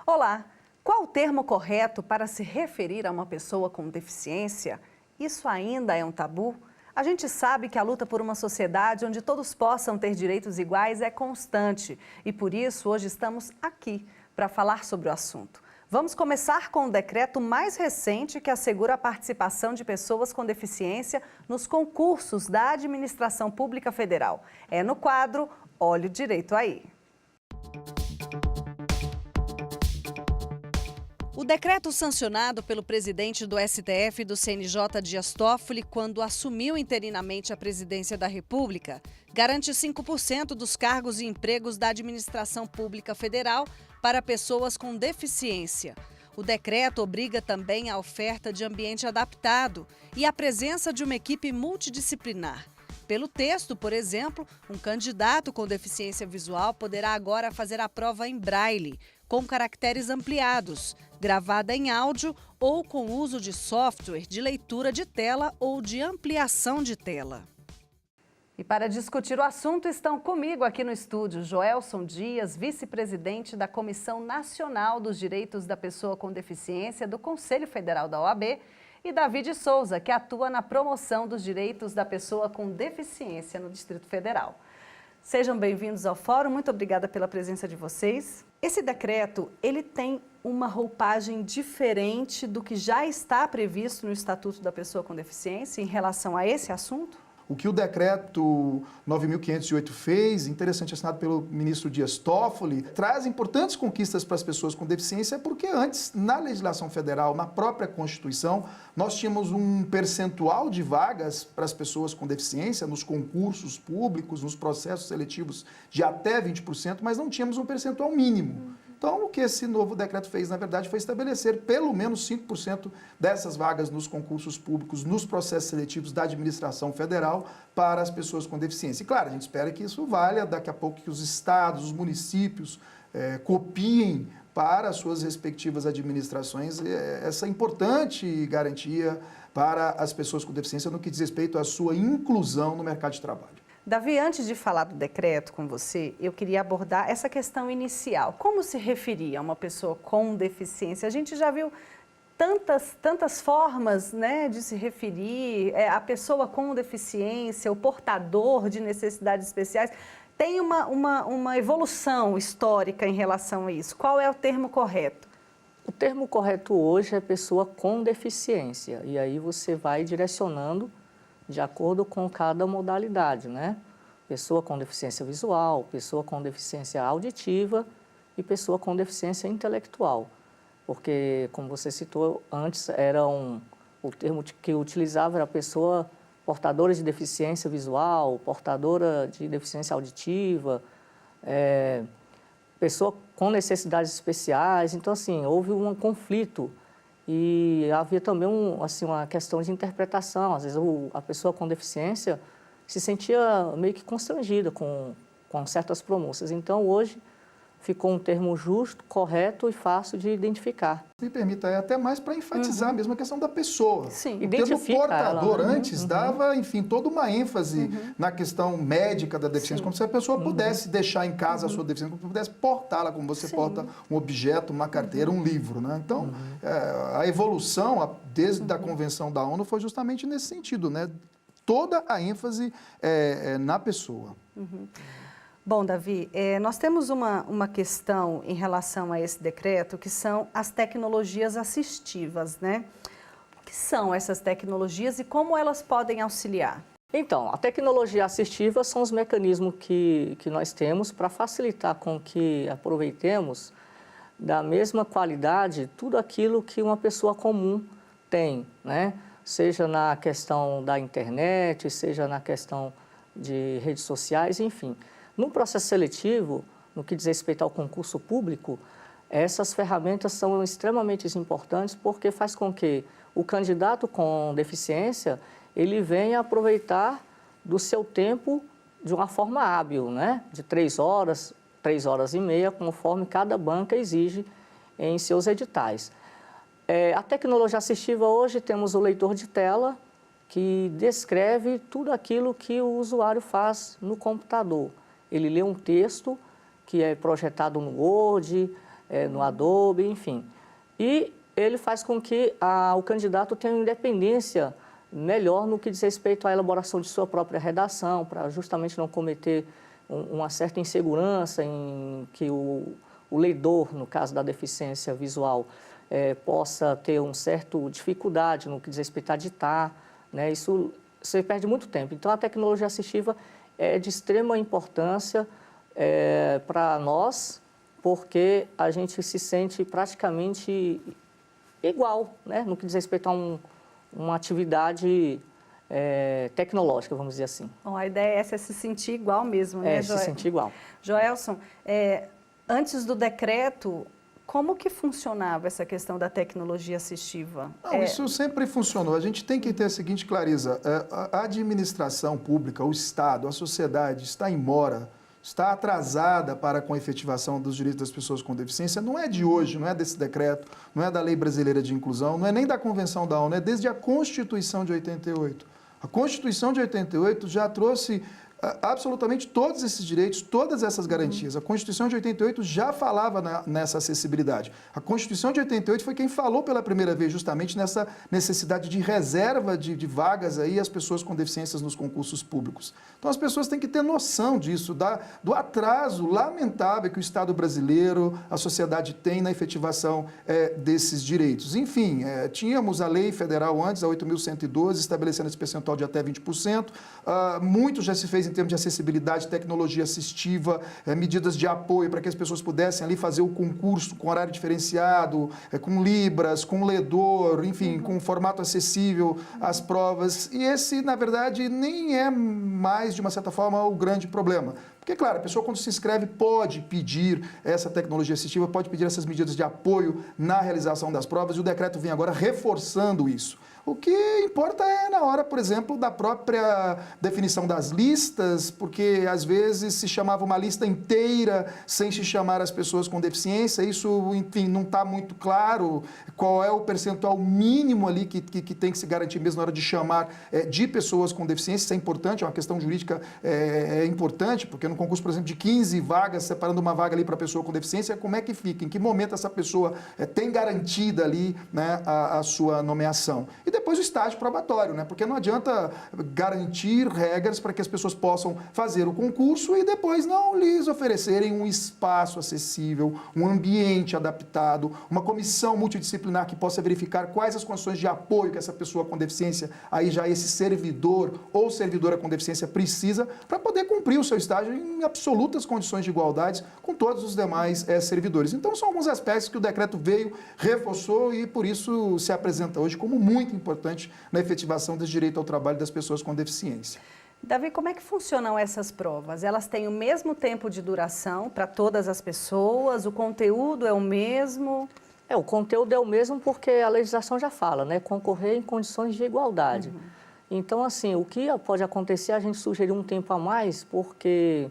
Olá! Qual o termo correto para se referir a uma pessoa com deficiência? Isso ainda é um tabu? A gente sabe que a luta por uma sociedade onde todos possam ter direitos iguais é constante e por isso hoje estamos aqui para falar sobre o assunto. Vamos começar com o decreto mais recente que assegura a participação de pessoas com deficiência nos concursos da Administração Pública Federal. É no quadro Olhe Direito Aí. O decreto sancionado pelo presidente do STF e do CNJ, Dias Toffoli, quando assumiu interinamente a presidência da República, garante 5% dos cargos e empregos da Administração Pública Federal para pessoas com deficiência. O decreto obriga também a oferta de ambiente adaptado e a presença de uma equipe multidisciplinar. Pelo texto, por exemplo, um candidato com deficiência visual poderá agora fazer a prova em braille, com caracteres ampliados, gravada em áudio ou com uso de software de leitura de tela ou de ampliação de tela. E para discutir o assunto estão comigo aqui no estúdio Joelson Dias, vice-presidente da Comissão Nacional dos Direitos da Pessoa com Deficiência do Conselho Federal da OAB, e David Souza, que atua na promoção dos direitos da pessoa com deficiência no Distrito Federal. Sejam bem-vindos ao Fórum, muito obrigada pela presença de vocês. Esse decreto, ele tem uma roupagem diferente do que já está previsto no Estatuto da Pessoa com Deficiência em relação a esse assunto? O que o decreto 9.508 fez, interessante, assinado pelo ministro Dias Toffoli, traz importantes conquistas para as pessoas com deficiência, porque antes, na legislação federal, na própria Constituição, nós tínhamos um percentual de vagas para as pessoas com deficiência nos concursos públicos, nos processos seletivos de até 20%, mas não tínhamos um percentual mínimo. Então, o que esse novo decreto fez, na verdade, foi estabelecer pelo menos 5% dessas vagas nos concursos públicos, nos processos seletivos da administração federal para as pessoas com deficiência. E, claro, a gente espera que isso valha daqui a pouco que os estados, os municípios copiem para as suas respectivas administrações essa importante garantia para as pessoas com deficiência no que diz respeito à sua inclusão no mercado de trabalho. Davi, antes de falar do decreto com você, eu queria abordar essa questão inicial. Como se referir a uma pessoa com deficiência? A gente já viu tantas formas, né, de se referir a pessoa com deficiência, o portador de necessidades especiais. Tem uma evolução histórica em relação a isso. Qual é o termo correto? O termo correto hoje é pessoa com deficiência. E aí você vai direcionando de acordo com cada modalidade, né? Pessoa com deficiência visual, pessoa com deficiência auditiva e pessoa com deficiência intelectual. Porque, como você citou, antes o termo que utilizava era pessoa portadora de deficiência visual, portadora de deficiência auditiva, pessoa com necessidades especiais. Então, assim, houve um conflito. E havia também uma questão de interpretação. Às vezes a pessoa com deficiência se sentia meio que constrangida com certas pronúncias. Então hoje ficou um termo justo, correto e fácil de identificar. Me permita, até mais para enfatizar mesmo a questão da pessoa. Sim. O termo portador ela, né? antes dava, enfim, toda uma ênfase na questão médica da deficiência, como se a pessoa pudesse deixar em casa a sua deficiência, como se pudesse portá-la, como você porta um objeto, uma carteira, um livro, né? Então, a evolução, desde a Convenção da ONU, foi justamente nesse sentido, né? Toda a ênfase na pessoa. Bom, Davi, nós temos uma questão em relação a esse decreto, que são as tecnologias assistivas, né? O que são essas tecnologias e como elas podem auxiliar? Então, a tecnologia assistiva são os mecanismos que nós temos para facilitar com que aproveitemos da mesma qualidade tudo aquilo que uma pessoa comum tem, né? Seja na questão da internet, seja na questão de redes sociais, enfim. No processo seletivo, no que diz respeito ao concurso público, essas ferramentas são extremamente importantes porque faz com que o candidato com deficiência ele venha aproveitar do seu tempo de uma forma hábil, né? De 3 horas, 3 horas e meia, conforme cada banca exige em seus editais. A tecnologia assistiva hoje temos o leitor de tela, que descreve tudo aquilo que o usuário faz no computador. Ele lê um texto que é projetado no Word, no Adobe, enfim. E ele faz com que o candidato tenha uma independência melhor no que diz respeito à elaboração de sua própria redação, para justamente não cometer uma certa insegurança em que o leitor, no caso da deficiência visual, possa ter uma certa dificuldade no que diz respeito a ditar, né? Isso você perde muito tempo. Então, a tecnologia assistiva é de extrema importância para nós, porque a gente se sente praticamente igual, né? No que diz respeito a uma atividade tecnológica, vamos dizer assim. Bom, a ideia é essa, é se sentir igual mesmo, né, se sentir igual. Joelson, antes do decreto, como que funcionava essa questão da tecnologia assistiva? Não, isso sempre funcionou. A gente tem que ter a seguinte clareza: a administração pública, o Estado, a sociedade está em mora, está atrasada para com a efetivação dos direitos das pessoas com deficiência. Não é de hoje, não é desse decreto, não é da Lei Brasileira de Inclusão, não é nem da Convenção da ONU, é desde a Constituição de 88. A Constituição de 88 já trouxe absolutamente todos esses direitos, todas essas garantias. A Constituição de 88 já falava nessa acessibilidade. A Constituição de 88 foi quem falou pela primeira vez justamente nessa necessidade de reserva de vagas aí às pessoas com deficiências nos concursos públicos. Então as pessoas têm que ter noção disso, do atraso lamentável que o Estado brasileiro, a sociedade tem na efetivação desses direitos. Enfim, tínhamos a lei federal antes, a 8.112, estabelecendo esse percentual de até 20%. Muito já se fez em termos de acessibilidade, tecnologia assistiva, medidas de apoio para que as pessoas pudessem ali fazer o concurso com horário diferenciado, com libras, com ledor, enfim, com formato acessível às provas. E esse, na verdade, nem é mais, de uma certa forma, o grande problema. Porque, claro, a pessoa, quando se inscreve, pode pedir essa tecnologia assistiva, pode pedir essas medidas de apoio na realização das provas, e o decreto vem agora reforçando isso. O que importa é na hora, por exemplo, da própria definição das listas, porque às vezes se chamava uma lista inteira sem se chamar as pessoas com deficiência. Isso, enfim, não está muito claro qual é o percentual mínimo ali que tem que se garantir mesmo na hora de chamar de pessoas com deficiência. Isso é importante, é uma questão jurídica importante, porque no concurso, por exemplo, de 15 vagas, separando uma vaga ali para a pessoa com deficiência, como é que fica? Em que momento essa pessoa tem garantida ali, né, a sua nomeação? E depois o estágio probatório, né? Porque não adianta garantir regras para que as pessoas possam fazer o concurso e depois não lhes oferecerem um espaço acessível, um ambiente adaptado, uma comissão multidisciplinar que possa verificar quais as condições de apoio que essa pessoa com deficiência, aí já esse servidor ou servidora com deficiência precisa para poder cumprir o seu estágio em absolutas condições de igualdade com todos os demais servidores. Então, são alguns aspectos que o decreto veio, reforçou e, por isso, se apresenta hoje como muito importante na efetivação desse direito ao trabalho das pessoas com deficiência. Davi, como é que funcionam essas provas? Elas têm o mesmo tempo de duração para todas as pessoas? O conteúdo é o mesmo? O conteúdo é o mesmo porque a legislação já fala, né? Concorrer em condições de igualdade. Uhum. Então, assim, o que pode acontecer, a gente sugerir um tempo a mais, porque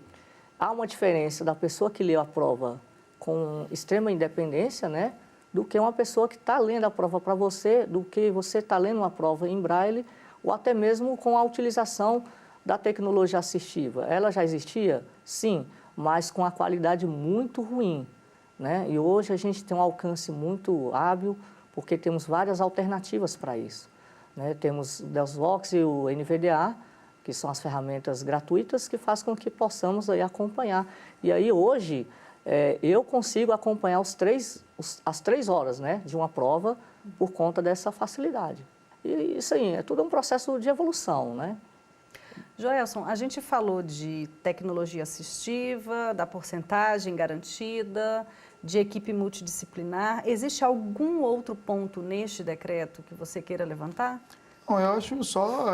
há uma diferença da pessoa que leu a prova com extrema independência, né? Do que uma pessoa que está lendo a prova para você, do que você está lendo uma prova em braille, ou até mesmo com a utilização da tecnologia assistiva. Ela já existia? Sim, mas com a qualidade muito ruim, né? E hoje a gente tem um alcance muito hábil, porque temos várias alternativas para isso, né? Temos o DelsVox e o NVDA, que são as ferramentas gratuitas que fazem com que possamos aí acompanhar. E aí hoje eu consigo acompanhar as 3 horas, né, de uma prova por conta dessa facilidade. E isso aí, é tudo um processo de evolução, né? Joelson, a gente falou de tecnologia assistiva, da porcentagem garantida, de equipe multidisciplinar. Existe algum outro ponto neste decreto que você queira levantar? Bom, eu acho só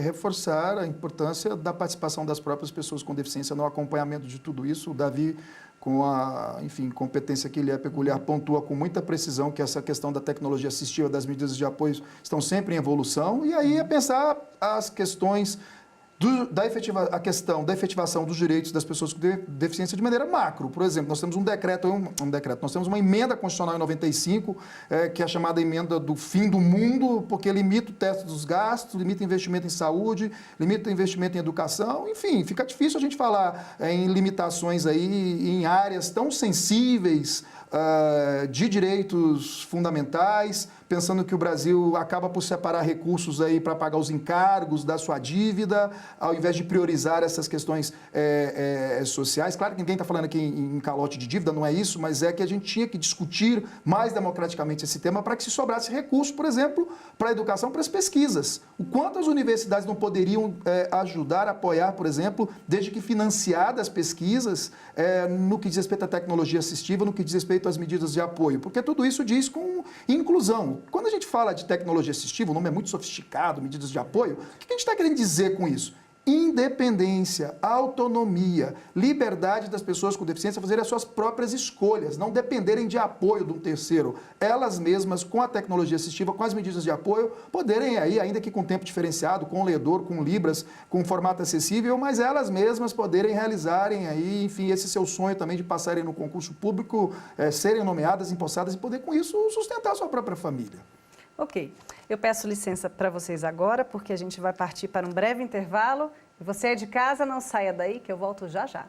reforçar a importância da participação das próprias pessoas com deficiência no acompanhamento de tudo isso. O Davi, com a, enfim, competência que lhe é peculiar, pontua com muita precisão que essa questão da tecnologia assistiva, das medidas de apoio, estão sempre em evolução. E aí é pensar as questões A questão da efetivação dos direitos das pessoas com deficiência de maneira macro. Por exemplo, nós temos nós temos uma emenda constitucional em 95, que é a chamada emenda do fim do mundo, porque limita o teto dos gastos, limita investimento em saúde, limita investimento em educação, enfim, fica difícil a gente falar em limitações aí em áreas tão sensíveis de direitos fundamentais, pensando que o Brasil acaba por separar recursos aí para pagar os encargos da sua dívida, ao invés de priorizar essas questões sociais. Claro que ninguém está falando aqui em calote de dívida, não é isso, mas é que a gente tinha que discutir mais democraticamente esse tema para que se sobrasse recurso, por exemplo, para a educação, para as pesquisas. O quanto as universidades não poderiam ajudar, apoiar, por exemplo, desde que financiadas as pesquisas no que diz respeito à tecnologia assistiva, no que diz respeito às medidas de apoio, porque tudo isso diz com inclusão. Quando a gente fala de tecnologia assistiva, o nome é muito sofisticado, medidas de apoio, o que a gente está querendo dizer com isso? Independência, autonomia, liberdade das pessoas com deficiência fazerem as suas próprias escolhas, não dependerem de apoio de um terceiro. Elas mesmas, com a tecnologia assistiva, com as medidas de apoio, poderem aí, ainda que com tempo diferenciado, com ledor, com libras, com formato acessível, mas elas mesmas poderem realizarem aí, enfim, esse seu sonho também de passarem no concurso público, serem nomeadas, empossadas e poder com isso sustentar a sua própria família. Ok. Eu peço licença para vocês agora, porque a gente vai partir para um breve intervalo. E você é de casa, não saia daí, que eu volto já já.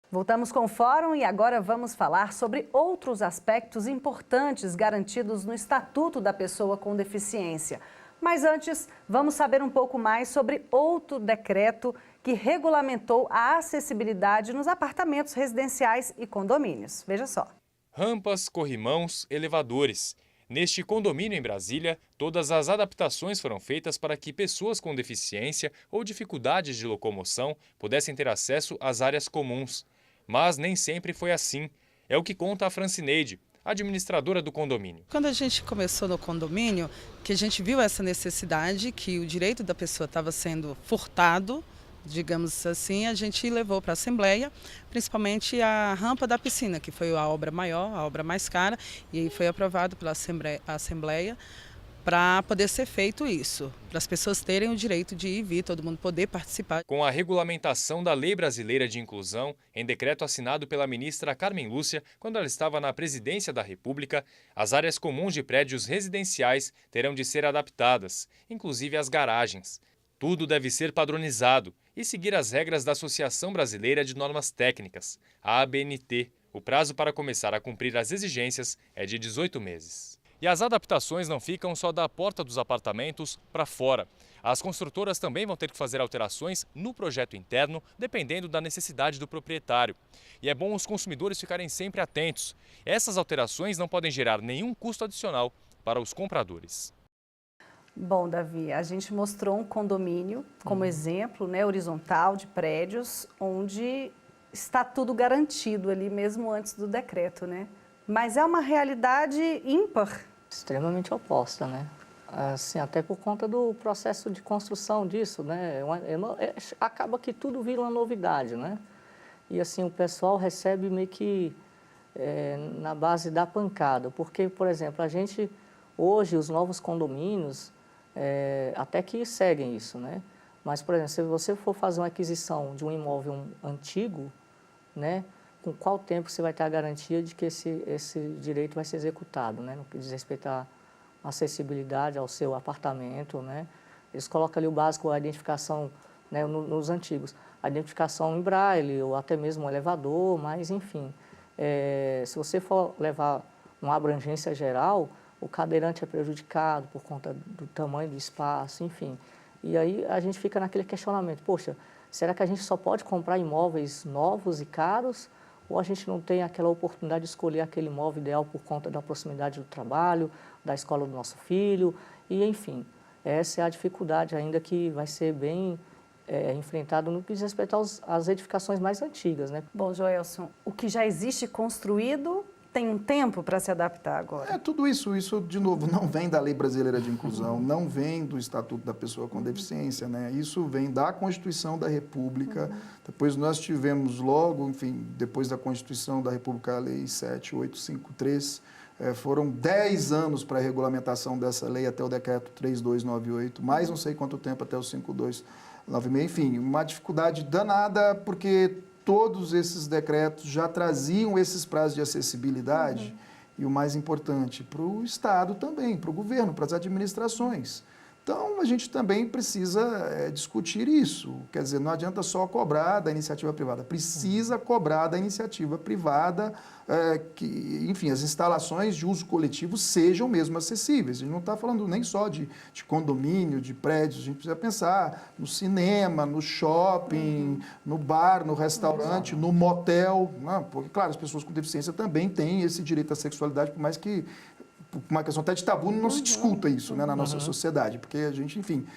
Voltamos com o Fórum e agora vamos falar sobre outros aspectos importantes garantidos no Estatuto da Pessoa com Deficiência. Mas antes, vamos saber um pouco mais sobre outro decreto que regulamentou a acessibilidade nos apartamentos residenciais e condomínios. Veja só. Rampas, corrimãos, elevadores. Neste condomínio em Brasília, todas as adaptações foram feitas para que pessoas com deficiência ou dificuldades de locomoção pudessem ter acesso às áreas comuns. Mas nem sempre foi assim. É o que conta a Francineide, administradora do condomínio. Quando a gente começou no condomínio, que a gente viu essa necessidade, que o direito da pessoa estava sendo furtado, digamos assim, a gente levou para a Assembleia, principalmente a rampa da piscina, que foi a obra maior, a obra mais cara, e foi aprovado pela Assembleia para poder ser feito isso, para as pessoas terem o direito de ir e vir, todo mundo poder participar. Com a regulamentação da Lei Brasileira de Inclusão, em decreto assinado pela ministra Carmen Lúcia, quando ela estava na presidência da República, as áreas comuns de prédios residenciais terão de ser adaptadas, inclusive as garagens. Tudo deve ser padronizado e seguir as regras da Associação Brasileira de Normas Técnicas, a ABNT. O prazo para começar a cumprir as exigências é de 18 meses. E as adaptações não ficam só da porta dos apartamentos para fora. As construtoras também vão ter que fazer alterações no projeto interno, dependendo da necessidade do proprietário. E é bom os consumidores ficarem sempre atentos. Essas alterações não podem gerar nenhum custo adicional para os compradores. Bom, Davi, a gente mostrou um condomínio como exemplo, né, horizontal de prédios, onde está tudo garantido ali mesmo antes do decreto, né? Mas é uma realidade ímpar. Extremamente oposta, né? Assim, até por conta do processo de construção disso, né? Acaba que tudo vira uma novidade, né? E assim, o pessoal recebe meio que na base da pancada. Porque, por exemplo, a gente, hoje, os novos condomínios, até que seguem isso, né? Mas, por exemplo, se você for fazer uma aquisição de um imóvel antigo, né? Com qual tempo você vai ter a garantia de que esse direito vai ser executado, né? No que diz respeito à acessibilidade ao seu apartamento, né? Eles colocam ali o básico, a identificação, né, nos antigos, a identificação em braille ou até mesmo um elevador, mas enfim, se você for levar uma abrangência geral, o cadeirante é prejudicado por conta do tamanho do espaço, enfim. E aí a gente fica naquele questionamento, poxa, será que a gente só pode comprar imóveis novos e caros? Ou a gente não tem aquela oportunidade de escolher aquele imóvel ideal por conta da proximidade do trabalho, da escola do nosso filho, e enfim, essa é a dificuldade ainda que vai ser bem enfrentada no que diz respeito às edificações mais antigas, né? Bom, Joelson, o que já existe construído tem um tempo para se adaptar agora? Tudo isso, de novo, não vem da Lei Brasileira de Inclusão, não vem do Estatuto da Pessoa com Deficiência, né? Isso vem da Constituição da República. Depois nós tivemos logo, enfim, depois da Constituição da República, a Lei 7853, foram 10 anos para a regulamentação dessa lei até o Decreto 3298, mais não sei quanto tempo até o 5296, enfim, uma dificuldade danada, porque todos esses decretos já traziam esses prazos de acessibilidade e o mais importante, para o Estado também, para o governo, para as administrações. Então, a gente também precisa discutir isso. Quer dizer, não adianta só cobrar da iniciativa privada, precisa cobrar da iniciativa privada que, enfim, as instalações de uso coletivo sejam mesmo acessíveis. A gente não está falando nem só de condomínio, de prédios, a gente precisa pensar no cinema, no shopping, no bar, no restaurante, no motel, né? Porque, claro, as pessoas com deficiência também têm esse direito à sexualidade, por mais que uma questão até de tabu, não se discuta isso, né, na nossa sociedade, porque a gente, enfim,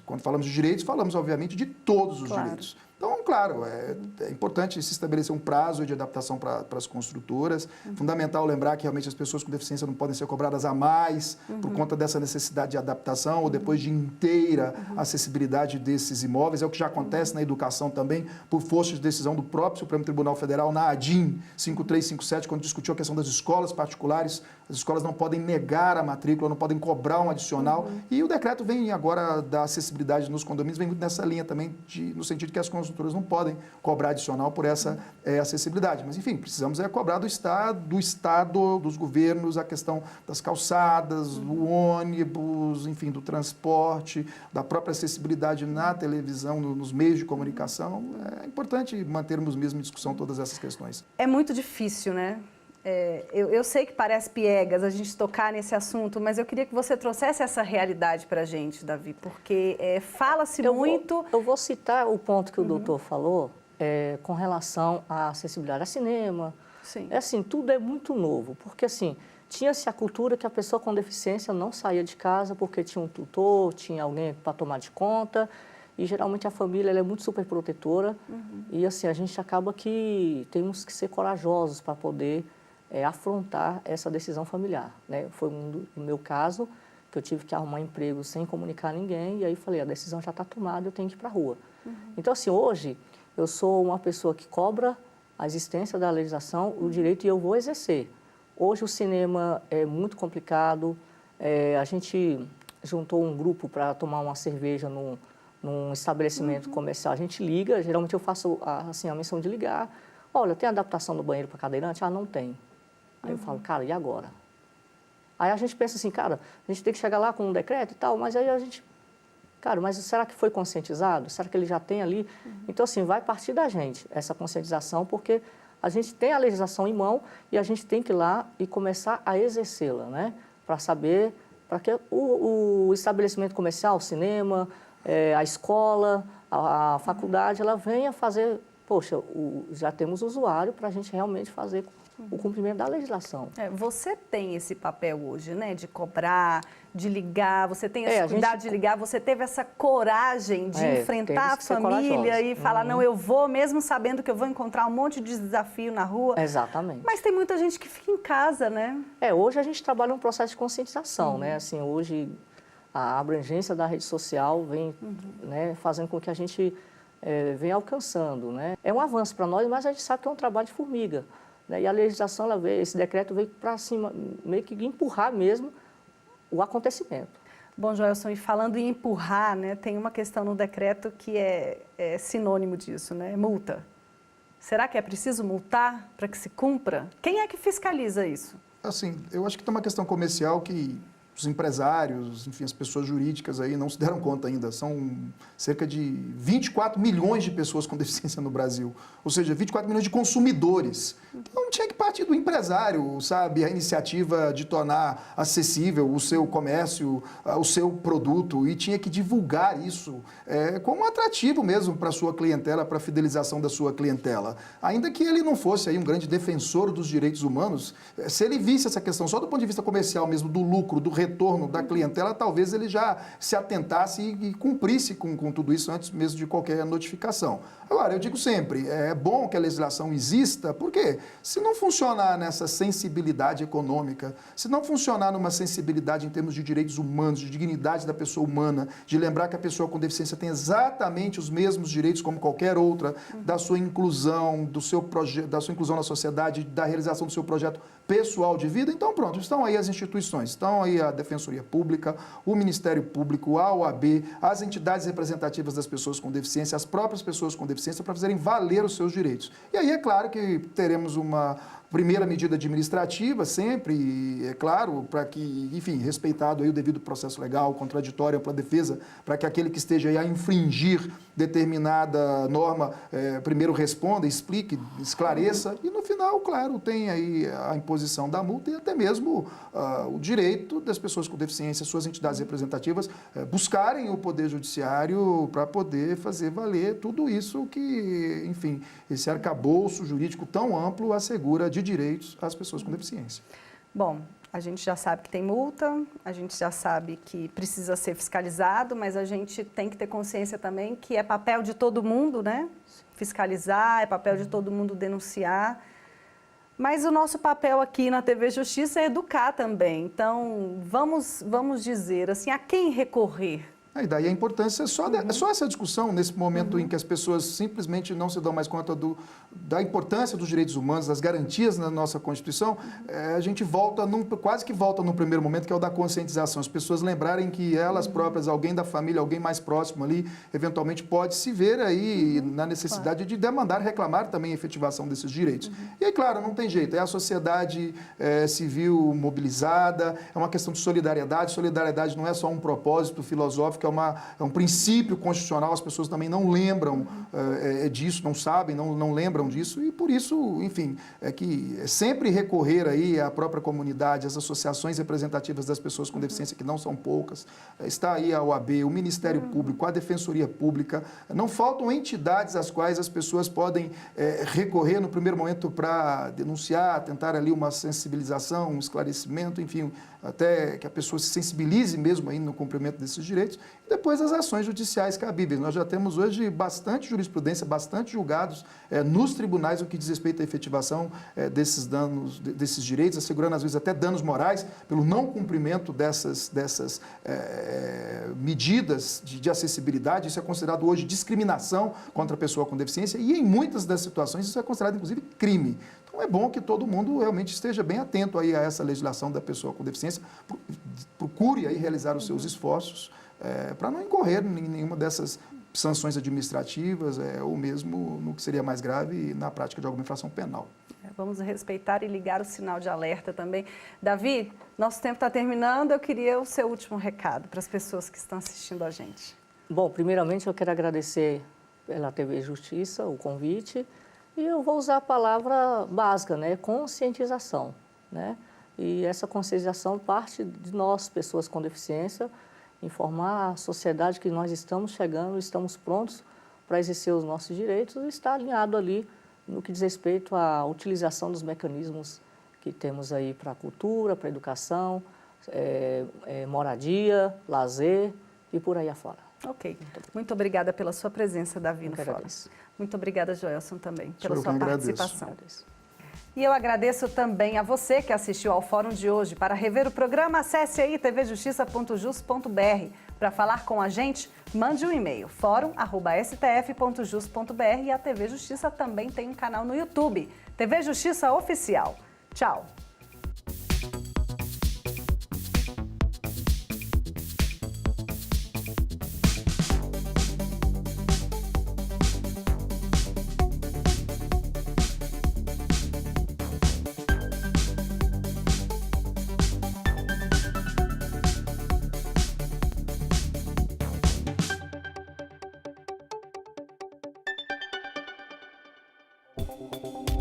quando falamos de direitos, falamos, obviamente, de todos os direitos. Então, claro, é importante se estabelecer um prazo de adaptação para as construtoras. Fundamental lembrar que realmente as pessoas com deficiência não podem ser cobradas a mais por conta dessa necessidade de adaptação ou depois de inteira acessibilidade desses imóveis. É o que já acontece na educação também, por força de decisão do próprio Supremo Tribunal Federal, na ADIM 5357, quando discutiu a questão das escolas particulares. As escolas não podem negar a matrícula, não podem cobrar um adicional. E o decreto vem agora da acessibilidade nos condomínios, vem muito nessa linha também, no sentido que as construtoras não podem cobrar adicional por essa acessibilidade. Mas, enfim, precisamos cobrar do Estado, dos governos, a questão das calçadas, do ônibus, enfim, do transporte, da própria acessibilidade na televisão, nos meios de comunicação. É importante mantermos mesmo em discussão todas essas questões. É muito difícil, né? Eu sei que parece piegas a gente tocar nesse assunto, mas eu queria que você trouxesse essa realidade para a gente, Davi, porque fala-se muito... Eu vou citar o ponto que o doutor falou com relação à acessibilidade a cinema. Sim. Assim, tudo é muito novo, porque assim, tinha-se a cultura que a pessoa com deficiência não saía de casa porque tinha um tutor, tinha alguém para tomar de conta, e geralmente a família ela é muito super protetora, e assim, a gente acaba que temos que ser corajosos para poder afrontar essa decisão familiar, né? Foi no meu caso, que eu tive que arrumar emprego sem comunicar a ninguém, e aí falei, a decisão já está tomada, eu tenho que ir para a rua. Então, assim, hoje, eu sou uma pessoa que cobra a existência da legislação, o direito, e eu vou exercer. Hoje, o cinema é muito complicado, a gente juntou um grupo para tomar uma cerveja num estabelecimento comercial, a gente liga, geralmente eu faço assim, a menção de ligar, olha, tem adaptação do banheiro para cadeirante? Ah, não tem. Aí eu falo, cara, e agora? Aí a gente pensa assim, cara, a gente tem que chegar lá com um decreto e tal, mas aí a gente, cara, mas será que foi conscientizado? Será que ele já tem ali? Então, assim, vai partir da gente essa conscientização, porque a gente tem a legislação em mão e a gente tem que ir lá e começar a exercê-la, né? Para saber, para que o estabelecimento comercial, o cinema, a escola, a faculdade, ela venha fazer, poxa, já temos usuário para a gente realmente fazer o cumprimento da legislação. Você tem esse papel hoje, né? De cobrar, de ligar, você tem esse cuidado de ligar, você teve essa coragem de enfrentar a família e falar, não, eu vou, mesmo sabendo que eu vou encontrar um monte de desafio na rua. Exatamente. Mas tem muita gente que fica em casa, né? Hoje a gente trabalha um processo de conscientização, né? Assim, hoje a abrangência da rede social vem né, fazendo com que a gente venha alcançando, né? É um avanço para nós, mas a gente sabe que é um trabalho de formiga. E a legislação, esse decreto veio para cima, meio que empurrar mesmo o acontecimento. Bom, Joelson, e falando em empurrar, né, tem uma questão no decreto que é sinônimo disso, né? Multa. Será que é preciso multar para que se cumpra? Quem é que fiscaliza isso? Assim, eu acho que tem uma questão comercial que os empresários, enfim, as pessoas jurídicas aí não se deram conta ainda. São cerca de 24 milhões de pessoas com deficiência no Brasil. Ou seja, 24 milhões de consumidores. Então, tinha que partir do empresário, sabe? A iniciativa de tornar acessível o seu comércio, o seu produto. E tinha que divulgar isso como atrativo mesmo para a sua clientela, para a fidelização da sua clientela. Ainda que ele não fosse aí um grande defensor dos direitos humanos, se ele visse essa questão só do ponto de vista comercial mesmo, do lucro, do retorno da clientela, talvez ele já se atentasse e cumprisse com tudo isso antes mesmo de qualquer notificação. Agora, eu digo sempre, é bom que a legislação exista, porque se não funcionar nessa sensibilidade econômica, se não funcionar numa sensibilidade em termos de direitos humanos, de dignidade da pessoa humana, de lembrar que a pessoa com deficiência tem exatamente os mesmos direitos como qualquer outra, da sua inclusão, da sua inclusão na sociedade, da realização do seu projeto pessoal de vida, então pronto, estão aí as instituições, estão aí a Defensoria Pública, o Ministério Público, a OAB, as entidades representativas das pessoas com deficiência, as próprias pessoas com deficiência para fazerem valer os seus direitos. E aí é claro que teremos uma primeira medida administrativa sempre, é claro, para que, enfim, respeitado aí o devido processo legal, contraditório, ampla defesa, para que aquele que esteja aí a infringir determinada norma, primeiro responda, explique, esclareça e no final, claro, tem aí a imposição da multa e até mesmo o direito das pessoas com deficiência, suas entidades representativas, buscarem o Poder Judiciário para poder fazer valer tudo isso que, enfim, esse arcabouço jurídico tão amplo assegura de direitos às pessoas com deficiência. Bom, a gente já sabe que tem multa, a gente já sabe que precisa ser fiscalizado, mas a gente tem que ter consciência também que é papel de todo mundo, né? Fiscalizar, é papel de todo mundo denunciar. Mas o nosso papel aqui na TV Justiça é educar também. Então, vamos dizer assim, a quem recorrer? E daí a importância, só essa discussão, nesse momento em que as pessoas simplesmente não se dão mais conta da importância dos direitos humanos, das garantias na nossa Constituição, a gente quase que volta no primeiro momento, que é o da conscientização. As pessoas lembrarem que elas próprias, alguém da família, alguém mais próximo ali, eventualmente pode se ver aí na necessidade de demandar, reclamar também a efetivação desses direitos. E aí, claro, não tem jeito, é a sociedade civil mobilizada, é uma questão de solidariedade. Solidariedade não é só um propósito filosófico, é um princípio constitucional, as pessoas também não lembram disso, não sabem, não lembram disso, e por isso, enfim, é que sempre recorrer aí à própria comunidade, às associações representativas das pessoas com deficiência, que não são poucas, está aí a OAB, o Ministério Público, a Defensoria Pública, não faltam entidades às quais as pessoas podem recorrer no primeiro momento para denunciar, tentar ali uma sensibilização, um esclarecimento, enfim, até que a pessoa se sensibilize mesmo aí no cumprimento desses direitos, e depois as ações judiciais cabíveis. Nós já temos hoje bastante jurisprudência, bastante julgados nos tribunais no que diz respeito à efetivação desses danos, desses direitos, assegurando às vezes até danos morais pelo não cumprimento dessas medidas de acessibilidade. Isso é considerado hoje discriminação contra a pessoa com deficiência e em muitas das situações isso é considerado inclusive crime. Então é bom que todo mundo realmente esteja bem atento aí a essa legislação da pessoa com deficiência, procure aí realizar os seus esforços para não incorrer em nenhuma dessas sanções administrativas ou mesmo no que seria mais grave na prática de alguma infração penal. Vamos respeitar e ligar o sinal de alerta também. Davi, nosso tempo está terminando, eu queria o seu último recado para as pessoas que estão assistindo a gente. Bom, primeiramente eu quero agradecer pela TV Justiça o convite e eu vou usar a palavra básica, né? Conscientização, né? E essa conscientização parte de nós, pessoas com deficiência, informar a sociedade que nós estamos chegando, estamos prontos para exercer os nossos direitos e estar alinhado ali no que diz respeito à utilização dos mecanismos que temos aí para a cultura, para a educação, moradia, lazer e por aí afora. Ok. Muito obrigada pela sua presença, Davi, no fórum. Muito obrigada, Joelson, também, pela sua participação. E eu agradeço também a você que assistiu ao Fórum de hoje. Para rever o programa, acesse aí tvjustiça.jus.br. Para falar com a gente, mande um e-mail, forum@stf.jus.br, e a TV Justiça também tem um canal no YouTube, TV Justiça Oficial. Tchau! Thank you.